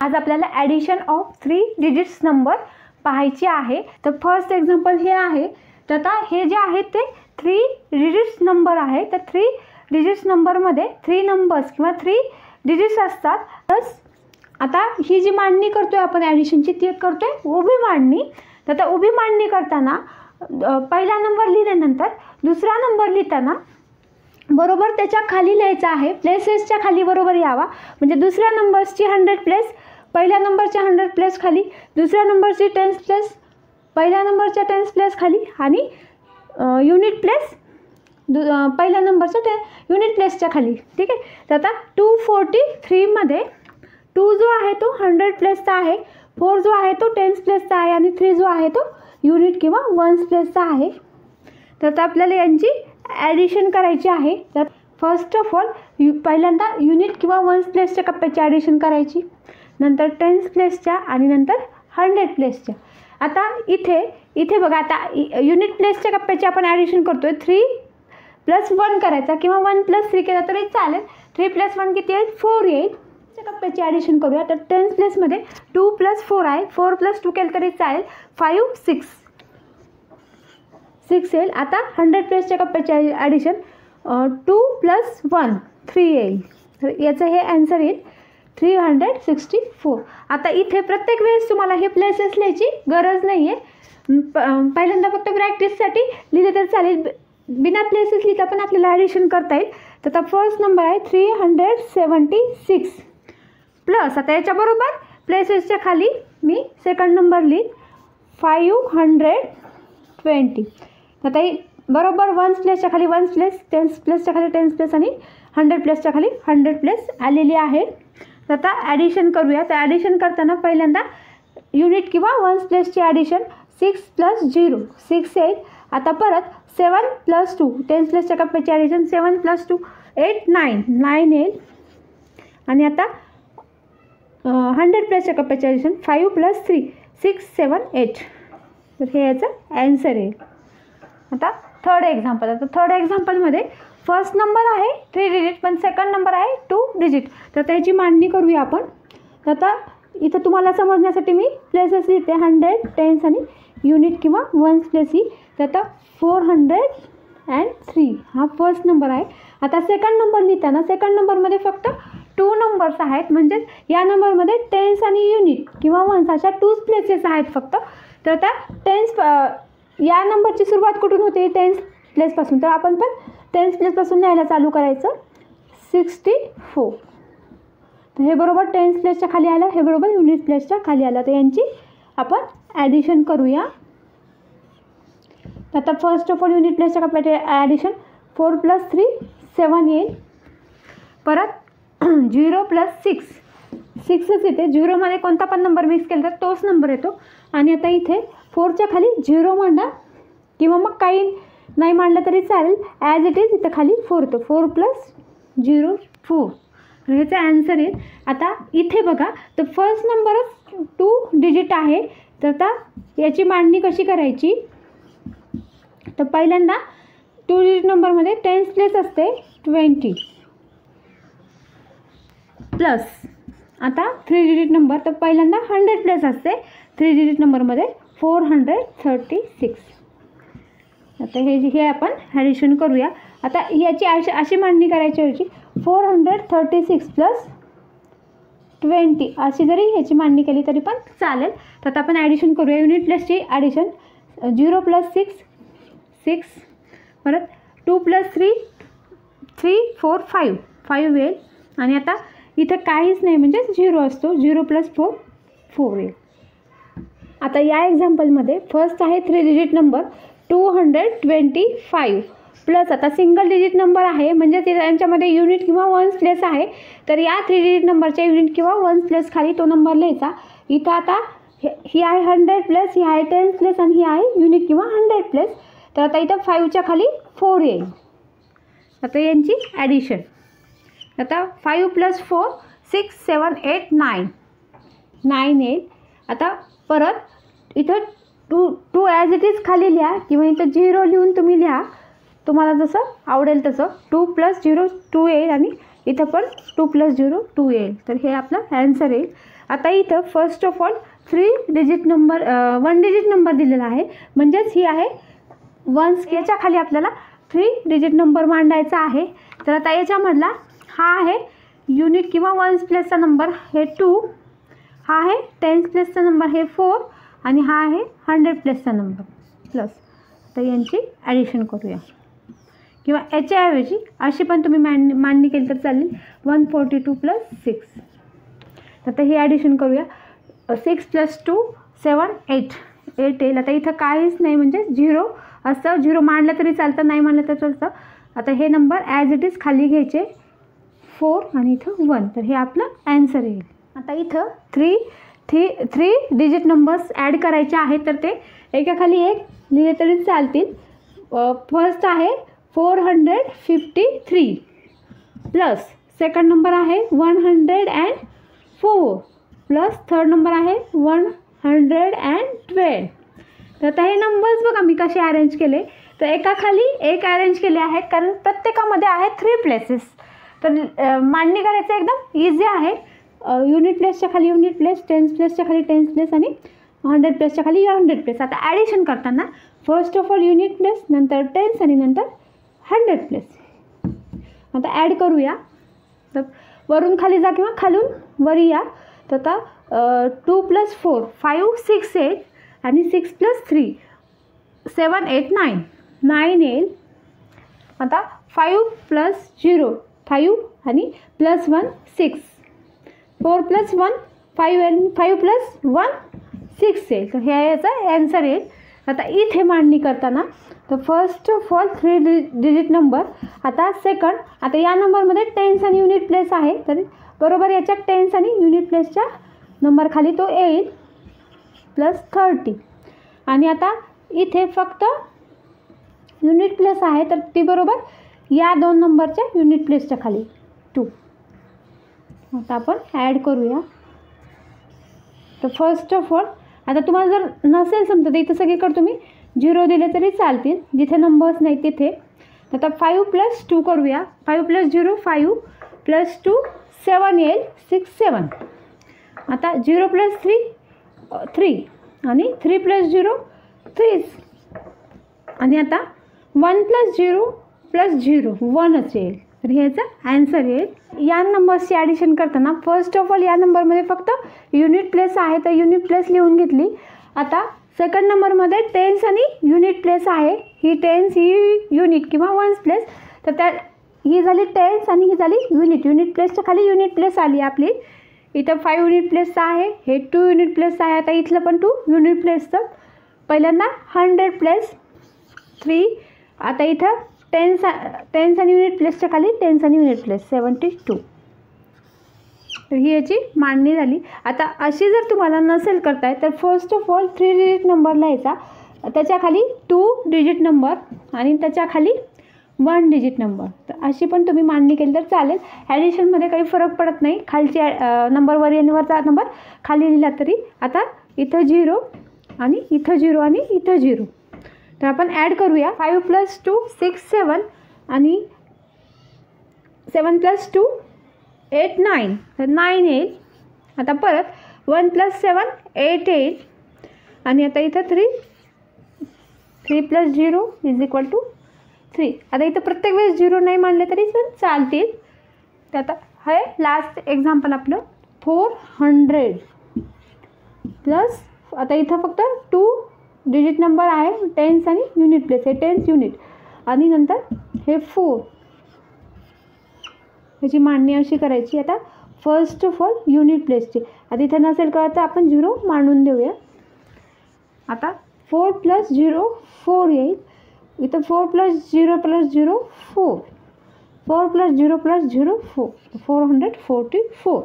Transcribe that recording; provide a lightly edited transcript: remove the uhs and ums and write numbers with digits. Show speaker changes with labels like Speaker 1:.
Speaker 1: आज आपल्याला addition of 3 digits number पाहायची आहे। तर फर्स्ट एक्झाम्पल हे आहे। तर आता हे जे आहे ते 3 डिजिट्स नंबर आहे। तर 3 डिजिट्स नंबरमध्ये 3 नंबर्स किंवा 3 डिजिट्स असतात। तर आता ही जी मांडणी करतोय आपण ॲडिशनची ती करतोय उभी मांडणी। तर आता उभी मांडणी करताना पहिला नंबर लिहिल्यानंतर दुसरा नंबर लिहिताना बरोबर त्याच्या खाली लिहायचा आहे, प्लेसेसच्या खाली बरोबर यावा। म्हणजे दुसऱ्या नंबर्सची 100 प्लेस पहिल्या नंबरच्या 100 प्लेस खाली, दुसऱ्या नंबरची 10 प्लेस पहिल्या नंबरच्या 10 प्लेस खाली आणि युनिट प्लेस पहिल्या नंबरच्या युनिट प्लेसच्या खाली। ठीक आहे। तर आता 243 मध्ये 2 जो आहे तो 100 प्लेसचा आहे, 4 जो आहे तो 10 प्लेसचा आहे आणि 3 जो आहे तो युनिट किंवा 1 प्लेसचा आहे। तर आता आपल्याला यांची ॲडिशन करायची आहे। तर फर्स्ट ऑफ ऑल पहिल्यांदा युनिट किंवा 1 प्लेसच्या कप्प्याची ॲडिशन करायची, नंतर 10 प्लेसच्या आणि नंतर 100 प्लेसच्या। आता इथे बघा, आता युनिट प्लेसच्या कप्प्याची आपण ॲडिशन करतोय। 3 + 1 करायचा किंवा 1 + 3 केला तरी चालेल। 3 + 1 किती येईल? 4 येईल। कप्प्याची ॲडिशन करूया। तर 10 प्लेसमध्ये 2 + 4 आहे, 4 + 2 केलं तरी चालेल, 5 6 येईल। आता 100 प्लेसच्या कप्प्याची ॲडिशन 2 + 1 3 येईल। तर याचं हे आन्सर येईल 364। आता इथे प्रत्येक वेळेस तुम्हाला हे प्लेसेस लिहायची गरज नाही आहे। पहिल्यांदा फक्त प्रॅक्टिससाठी लिहिले तर चालेल, बिना प्लेसेस लिहिता पण आपल्याला ॲडिशन करता येईल। तर आता फर्स्ट नंबर आहे 376 प्लस, आता याच्याबरोबर प्लेसेसच्या खाली मी सेकंड नंबर लिहीन 520। आता बरोबर 1 प्लेसच्या खाली 1 प्लेस, 10 प्लेसच्या खाली 10 प्लेस आणि 100 प्लेसच्या खाली 100 प्लेस आलेली आहे। तर आता ॲडिशन करूया। तर ॲडिशन करताना पहिल्यांदा युनिट किंवा 1 प्लेसची ॲडिशन 6 + 0 6 येईल। आता परत 7 + 2 10 प्लेसच्या कप्प्याची ॲडिशन 7 + 2 8 9 येईल। आणि आता 100 प्लेसच्या कप्प्याची ॲडिशन 5 + 3 6 7 8। तर हे याचं ॲन्सर येईल। आता थर्ड एक्झाम्पल। आता थर्ड एक्झाम्पलमध्ये फर्स्ट नंबर आहे 3 डिजिट पण सेकंड नंबर आहे 2 डिजिट। तर त्याची मांडणी करूया आपण। तर आता इथं तुम्हाला समजण्यासाठी मी प्लेसेस लिहिते 100 10 आणि युनिट किंवा 1 प्लेस ही। तर आता 403 हा फर्स्ट नंबर आहे। आता सेकंड नंबर लिहिताना सेकंड नंबरमध्ये फक्त 2 नंबर्स आहेत, म्हणजे या नंबरमध्ये 10 आणि युनिट किंवा 1 अशा 2 प्लेसेस आहेत फक्त। तर आता 10 या नंबरची सुरुवात कुठून होते? 10 प्लेसपासून। तर आपण पण 10 प्लेसपासून लिहायला चालू करायचं 64। तर हे बरोबर 10 प्लेसच्या खाली आलं, हे बरोबर युनिट प्लेसच्या खाली आलं। तर यांची आपण ॲडिशन करूया। तर आता फर्स्ट ऑफ ऑल युनिट प्लेसच्या कप्प्याचे ॲडिशन 4 + 3 7 येईल। परत 0 + 6 येते। 0मध्ये कोणता पण नंबर मिक्स केला तर तोच नंबर येतो। आणि आता इथे 4च्या खाली 0 मांडा किंवा मग काही नाही मांडलं तरी चालेल, ॲज इट इज इथं खाली 4 येतो। 4 + 0 4। तर ह्याचा ॲन्सर येईल। आता इथे बघा, तर फर्स्ट नंबरच 2 डिजिट आहे। तर आता याची मांडणी कशी करायची? तर पहिल्यांदा 2 डिजिट नंबरमध्ये 10 प्लेस असते 20 प्लस, आता 3 डिजिट नंबर तर पहिल्यांदा 100 प्लेस असते 3 डिजिट नंबरमध्ये 436। आता हे आपण ॲडिशन करूया। आता याची अशी मांडणी करायची होती 436 + 20 अशी जरी याची मांडणी केली तरी पण चालेल। तर आता आपण ॲडिशन करूया। युनिट प्लसची ॲडिशन 0 + 6 परत 2 + 3 3 4 5 येईल। आणि आता इथं काहीच नाही, म्हणजे 0 असतो। 0 + 4 4 येईल। आता या एक्झाम्पलमध्ये फर्स्ट आहे 3 डिजिट नंबर 225 प्लस, आता सिंगल डिजिट नंबर आहे म्हणजे त्यांच्यामध्ये युनिट किंवा 1 प्लेस आहे। तर या 3 डिजिट नंबरच्या युनिट किंवा 1 प्लेस खाली तो नंबर लिहायचा। इथं आता ही आहे 100 प्लेस, ही आहे 10 प्लेस आणि ही आहे युनिट किंवा 100 प्लेस। तर आता इथं 5च्या खाली 4 येईल। आता यांची ॲडिशन, आता 5 + 4 6 7 8 9 येईल। आता परत इथं 2 ॲज इट इज खाली लिहा किंवा इथं 0 लिहून तुम्ही लिहा, तुम्हाला जसं आवडेल तसं। 2 + 0 2 येईल आणि इथं पण 2 + 0 2 येईल। तर हे आपलं ॲन्सर येईल। आता इथं first of all 3 digit number 1 digit number दिलेला आहे, म्हणजेच ही आहे वन्स. याच्या खाली आपल्याला 3 डिजिट नंबर मांडायचा आहे. तर आता याच्यामधला हा आहे युनिट किंवा वन्स प्लेसचा नंबर हे 2, हा आहे टेन्स प्लेसचा नंबर हे 4 आणि हा आहे 100 प्लेसचा नंबर प्लस. तर यांची ॲडिशन करूया किंवा याच्याऐवजी अशी पण तुम्ही मांडणी केली तर चालेल. 142 + 6. आता हे ॲडिशन करूया. 6 + 2 7 8 येईल. आता इथं काहीच नाही म्हणजे 0 असं. 0 मांडलं तरी चालतं, नाही मांडलं तर चालतं. आता हे नंबर ॲज इट इज खाली घ्यायचे 4 आणि इथं 1. तर हे आपलं ॲन्सर येईल. आता इथं 3 डिजिट नंबर्स ॲड करायचे आहेत, तर ते एकाखाली एक लिहिले तरी चालतील. फर्स्ट आहे 453 प्लस सेकंड नंबर आहे 104 प्लस थर्ड नंबर आहे 112. तर आता हे नंबर्स बघा मी कसे अरेंज केले. तर एकाखाली एक अरेंज केले आहेत कारण प्रत्येकामध्ये आहे 3 प्लेसेस. तर मांडणी करायचं एकदम इझी आहे. युनिट प्लेसच्या खाली युनिट प्लेस, टेन्स प्लेसच्या खाली टेन्स प्लेस आणि 100 प्लेसच्या खाली 100 प्लेस. आता ॲडिशन करताना first of all unit place, नंतर टेन्स आणि नंतर 100 प्लेस. आता ॲड करूया. तर वरून खाली जा किंवा खालून वरी या. तर आता 2 + 4 5 6 8 आणि 6 + 3 7 8 9 9 येईल. आता 5 + 0 5 आणि +1 6 4 + 1 5 आणि 5 + 1 6 येईल. तर हे याचा ॲन्सर येईल. आता इथे मांडणी करताना तर first of all 3 digit number. आता सेकंड, आता या नंबरमध्ये टेन्स आणि युनिट प्लेस आहे, तर बरोबर याच्यात टेन्स आणि युनिट प्लेसच्या नंबर खाली तो येईल +30. आणि आता इथे फक्त युनिट प्लेस आहे, तर ती बरोबर या 2 नंबरच्या युनिट प्लेसच्या खाली 2. आता आपण ॲड करूया. तर फर्स्ट ऑफ ऑल आता तुम्हाला जर नसेल समजा तर इथं सगळीकडे तुम्ही 0 दिले तरी चालतील, जिथे नंबर्स नाही तिथे. आता 5 + 2 करूया. 5 + 0 5 + 2 7 येईल 6 7. आता 0 + 3 3 आणि 3 + 0 3. आणि आता 1 + 0 + 0 1च येईल. तर ह्याचा ॲन्सर येईल. या नंबर्सची ॲडिशन करताना फर्स्ट ऑफ ऑल या नंबरमध्ये फक्त युनिट प्लेस आहे, तर युनिट प्लेस लिहून घेतली. आता सेकंड नंबरमध्ये टेन्स आणि युनिट प्लेस आहे. ही टेन्स ही युनिट किंवा वन्स प्लेस. तर त्या ही झाली टेन्स आणि ही झाली युनिट. युनिट प्लेसच्या खाली युनिट प्लेस आली आपली. इथं 5 युनिट प्लेसचं आहे, हे 2 युनिट प्लेसचं आहे. आता इथलं पण 2 युनिट प्लेसचं. पहिल्यांदा 100 प्लेस 3. आता इथं टेन्स आणि युनिट प्लेसच्या खाली टेन्स आणि युनिट प्लेस 72. तर ही याची मांडणी झाली. आता अशी जर तुम्हाला नसेल करताय तर first of all 3 digit number लिहायचा, त्याच्याखाली 2 डिजिट नंबर आणि त्याच्याखाली 1 डिजिट नंबर. तर अशी पण तुम्ही मांडणी केली तर चालेल. ॲडिशनमध्ये काही फरक पडत नाही. खालची नंबर वर आणि वरचा नंबर खाली लिहिला तरी. आता इथं 0 आणि इथं 0 आणि इथं 0. तर आपण ॲड करूया. 5 + 2 6 7 आणि 7 + 2 8 9. तर 9 येईल. आता परत 1 + 7 8 येईल. आणि आता इथं 3 + 0 = 3. आता इथं प्रत्येक वेळेस 0 नाही मांडले तरी पण चालतील. तर आता हे लास्ट एक्झाम्पल आपलं 400 प्लस आता इथं फक्त 2 डिजिट नंबर आहे, टेन्स आणि युनिट प्लेस. हे टेन्स युनिट आणि नंतर हे 4. ह्याची मांडणी अशी करायची. आता फर्स्ट ऑफ ऑल युनिट प्लेसची. आता इथं नसेल कळत तर आपण 0 मांडून देऊया. आता 4 + 0 4 येईल. इथं 4 + 0 + 0 4. 4 + 0 + 0 4. 444.